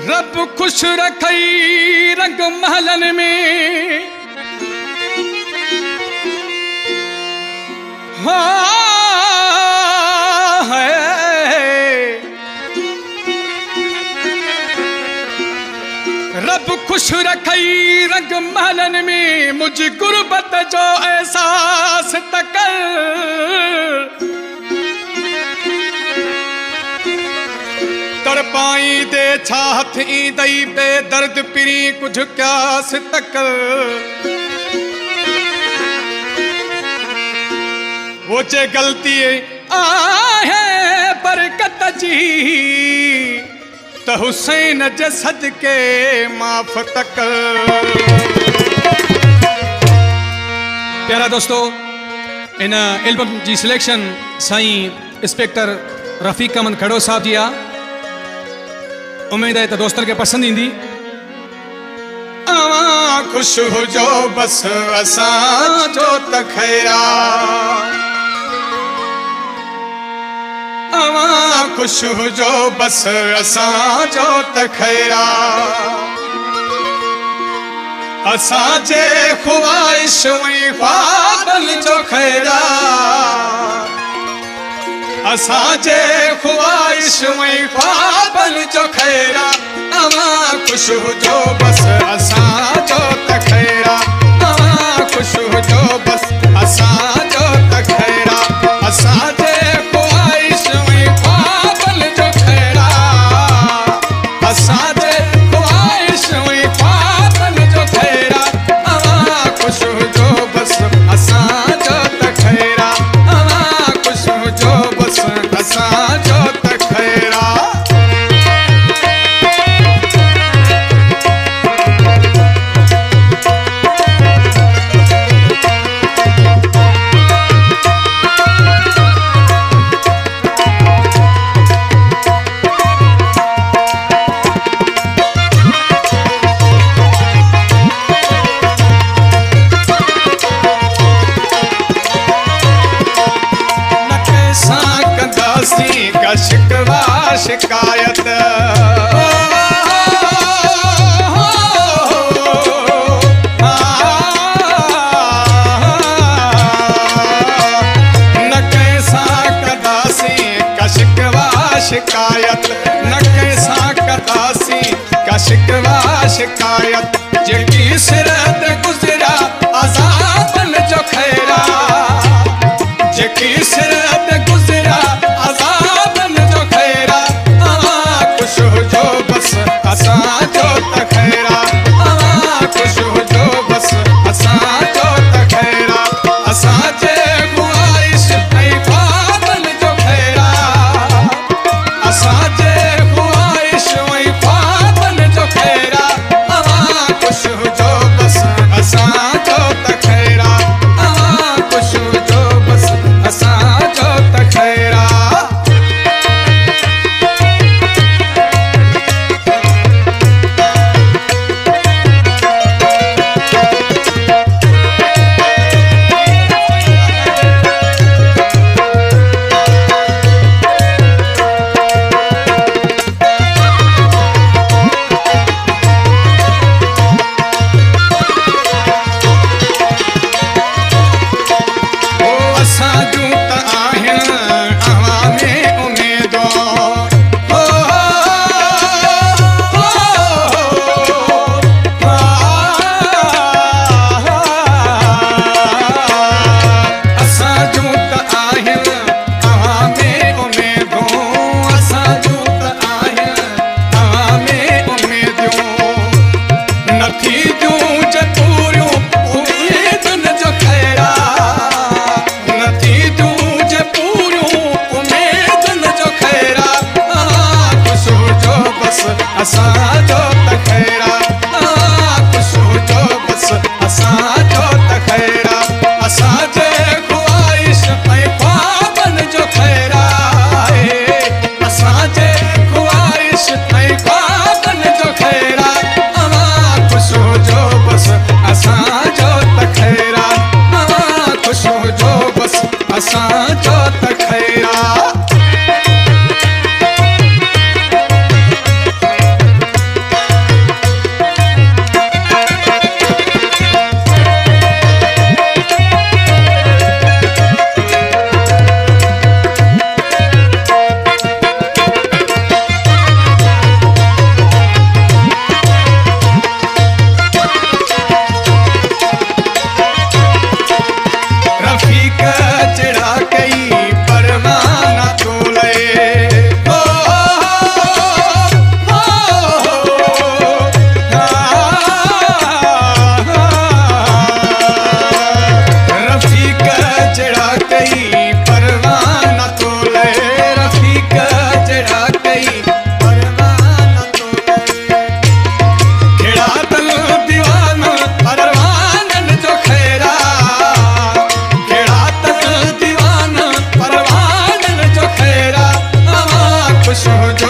रब खुश रखई रंग महलन में रब खुश रखई रंग महलन में मुझ गुरबत जो एहसास तकर तर पाई दे छाथ ई दई बेदर्द पिरी कुछ क्यास तकर वो चे गलती आहे बरकत जी तो हुसैन जे सदके माफ तक। प्यारा दोस्तों, इन एल्बम जी सिलेक्शन साईं इंस्पेक्टर रफ़ीक अमन खड़ो साहब जी आ। उम्मीद है तो दोस्तों के पसंद ईंदी। आवां खुश हो जो बस असां जो त खैरा, आवां खुश हो जो बस असां जो त खैरा, असां जे ख्वाहिश में ख्वाबन जो खैरा, असां जे ख्वाहिश में ख्वाबन जो खैरा, आवां खुश हो जो बस असां जो त खैरा, आवां खुश हो जो बस असां जो त खैरा, असां जे ख्वाहिश में ख्वाबन जो खैरा, असां जे ख्वाहिश में ख्वाबन जो खैरा, आवां खुश हो जो बस असां जो त खैरा, आवां खुश हो जो बस असां जो त खैरा। का शिकवा शिकायत न कैसा कदासी का शिकवा शिकायत, न कैसा कदासी का शिकवा शिकायत, जेकी सिरत गुजरा अज़ाबन जो खैरा, जेकी सिरत गुजरा असां जो त खैरा, आवां खुश हो जो बस असां जो त खैरा, असां जे ख्वाहिश ऐं ख्वाबन जो खैरा, असां जे ख्वाहिश ऐं ख्वाबन जो खैरा, आवां खुश हो जो बस असां जो त खैरा, आवां खुश हो जो बस असां जो त खैरा। असां जो त खैरा, खुश हो जो बस असां जो त खैरा, असां जे ख्वाहिश ऐं ख्वाबन जो खैरा, असां जे ख्वाहिश ऐं ख्वाबन जो खैरा, आवां खुश हो जो बस असां जो त खैरा, आवां खुश हो जो बस असां जो त खैरा। खुश हुजो